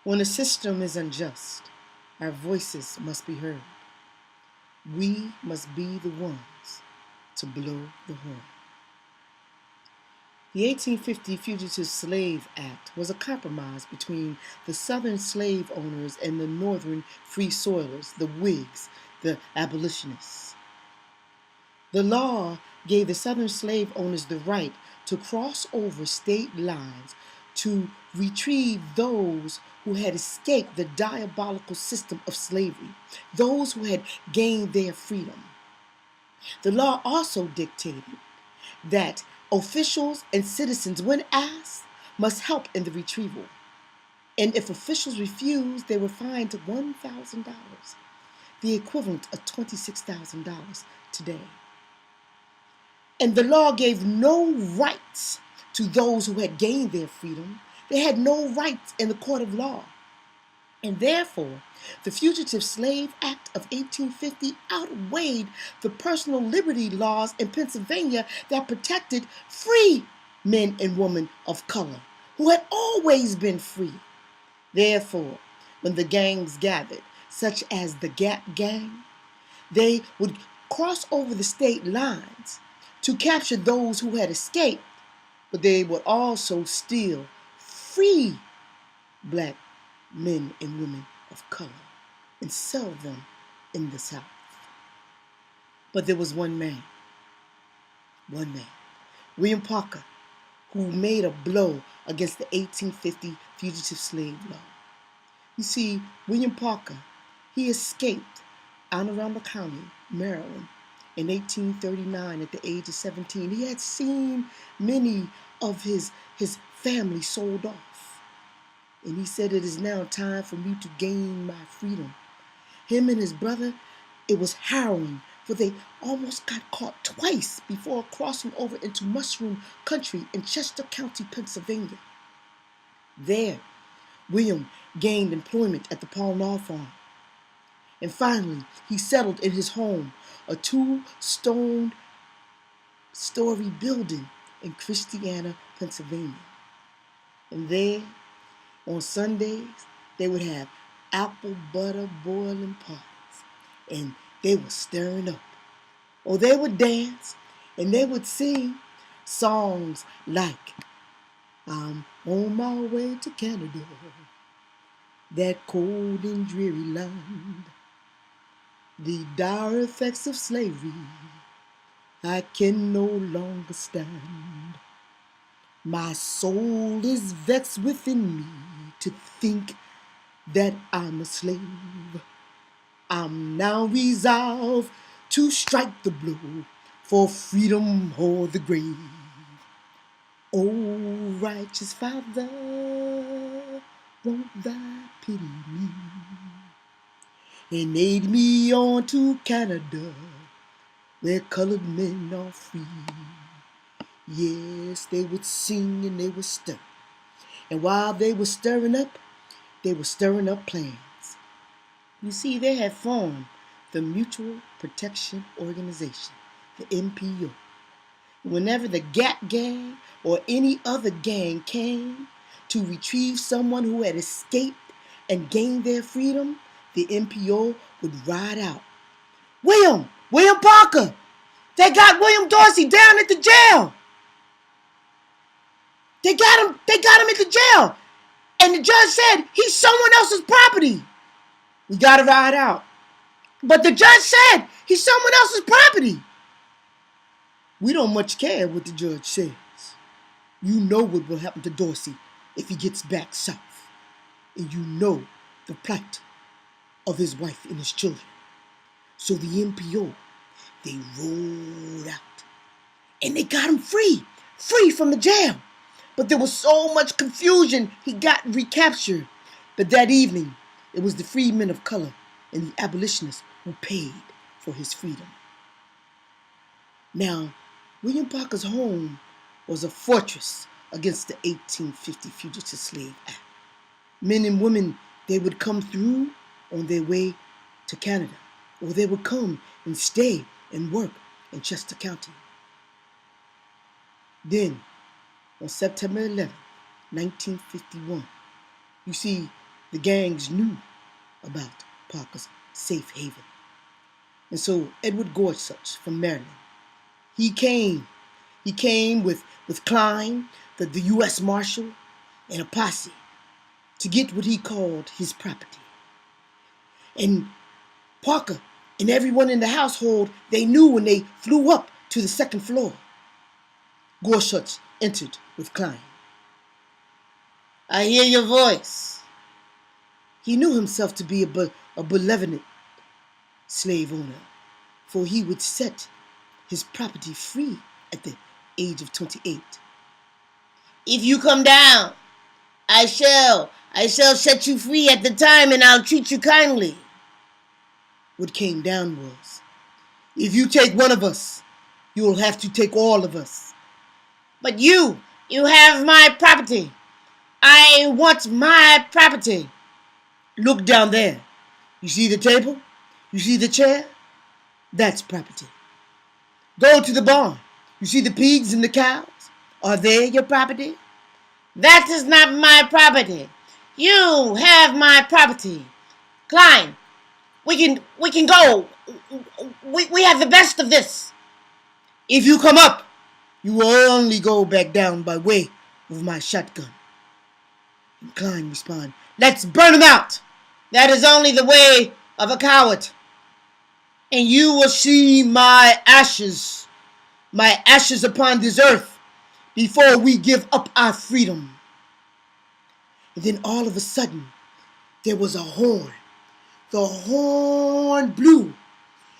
When the system is unjust, our voices must be heard. We must be the ones to blow the horn. The 1850 Fugitive Slave Act was a compromise between the Southern slave owners and the Northern free soilers, the Whigs, the abolitionists. The law gave the Southern slave owners the right to cross over state lines to retrieve those who had escaped the diabolical system of slavery, those who had gained their freedom. The law also dictated that officials and citizens, when asked, must help in the retrieval. And if officials refused, they were fined $1,000, the equivalent of $26,000 today. And the law gave no rights to those who had gained their freedom. They had no rights in the court of law. And therefore, the Fugitive Slave Act of 1850 outweighed the personal liberty laws in Pennsylvania that protected free men and women of color who had always been free. Therefore, when the gangs gathered, such as the Gap Gang, they would cross over the state lines to capture those who had escaped, but they would also steal free black men and women of color and sell them in the South. But there was one man, William Parker, who made a blow against the 1850 fugitive slave law. You see, William Parker, he escaped Anne Arundel County, Maryland, in 1839 at the age of 17. He had seen many of his family sold off. And he said, "It is now time for me to gain my freedom." Him and his brother, it was harrowing, for they almost got caught twice before crossing over into Mushroom Country in Chester County, Pennsylvania. There, William gained employment at the Pall Mall farm. And finally, he settled in his home, a 2-story building in Christiana, Pennsylvania. And there, on Sundays, they would have apple butter boiling pots, and they were stirring up. Or they would dance, and they would sing songs like, "I'm on my way to Canada, that cold and dreary land. The dire effects of slavery I can no longer stand. My soul is vexed within me to think that I'm a slave. I'm now resolved to strike the blow for freedom or the grave. O righteous Father, won't thou pity me and aid me on to Canada, where colored men are free." Yes, they would sing and they would stir. And while they were stirring up plans. You see, they had formed the Mutual Protection Organization, the MPO. Whenever the Gap Gang or any other gang came to retrieve someone who had escaped and gained their freedom, the MPO would ride out. William Parker, they got William Dorsey down at the jail. They got him at the jail. And the judge said, he's someone else's property. We got to ride out. But the judge said, he's someone else's property. We don't much care what the judge says. You know what will happen to Dorsey if he gets back south. And you know the plight of his wife and his children. So the MPO, they rolled out. And they got him free from the jail. But there was so much confusion, he got recaptured. But that evening, it was the free men of color and the abolitionists who paid for his freedom. Now, William Parker's home was a fortress against the 1850 Fugitive Slave Act. Men and women, they would come through on their way to Canada, or they would come and stay and work in Chester County. Then, on September 11, 1951, you see, the gangs knew about Parker's safe haven. And so Edward Gorsuch from Maryland, he came with Klein, the U.S. Marshal, and a posse to get what he called his property. And Parker and everyone in the household, they knew when they flew up to the second floor. Gorsuch entered with Klein. "I hear your voice." He knew himself to be a benevolent slave owner, for he would set his property free at the age of 28. "If you come down, I shall set you free at the time, and I'll treat you kindly." What came down was, "If you take one of us, you will have to take all of us." "But you have my property. I want my property." "Look down there. You see the table? You see the chair? That's property. Go to the barn. You see the pigs and the cows? Are they your property?" "That is not my property. You have my property. Klein, we can go. We have the best of this." "If you come up, you will only go back down by way of my shotgun." And Klein responded, "Let's burn him out. That is only the way of a coward. And you will see my ashes upon this earth before we give up our freedom." And then all of a sudden, there was a horn. The horn blew.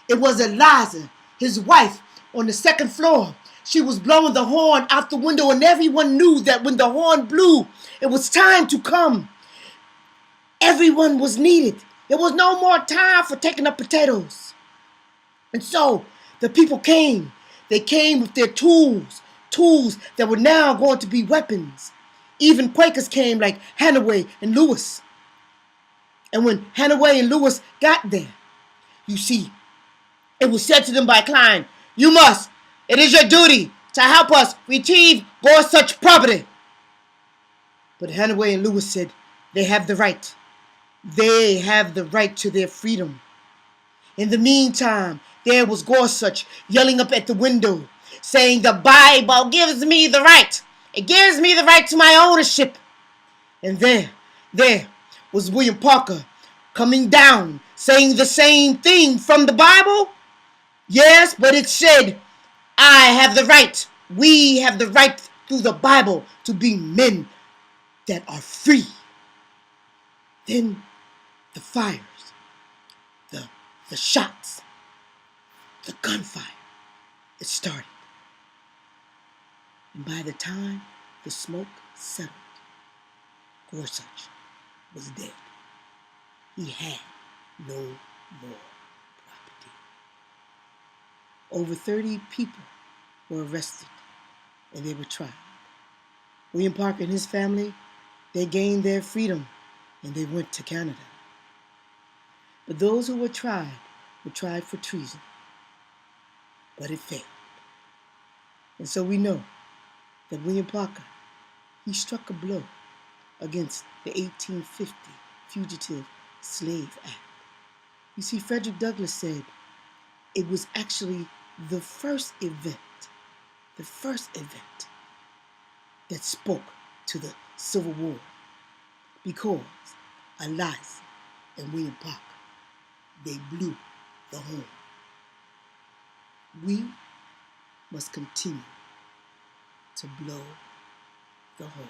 It was Eliza, his wife, on the second floor. She was blowing the horn out the window, and everyone knew that when the horn blew, it was time to come. Everyone was needed. There was no more time for taking up potatoes. And so the people came. They came with their tools that were now going to be weapons. Even Quakers came like Hannaway and Lewis. And when Hannaway and Lewis got there, you see, it was said to them by Klein, it is your duty to help us retrieve Gorsuch property." But Hannaway and Lewis said, they have the right. They have the right to their freedom. In the meantime, there was Gorsuch yelling up at the window, saying, "The Bible gives me the right. It gives me the right to my ownership." And there was William Parker coming down, saying the same thing from the Bible. Yes, but it said, I have the right. We have the right through the Bible to be men that are free. Then the fires, the shots, the gunfire, it started. And by the time the smoke settled, Gorsuch was dead. He had no more property. Over 30 people were arrested and they were tried. William Parker and his family, they gained their freedom and they went to Canada. But those who were tried for treason. But it failed. And so we know that William Parker, he struck a blow against the 1850 Fugitive Slave Act. You see, Frederick Douglass said it was actually the first event that spoke to the Civil War, because Eliza and William Parker, they blew the horn. We must continue to blow the horn.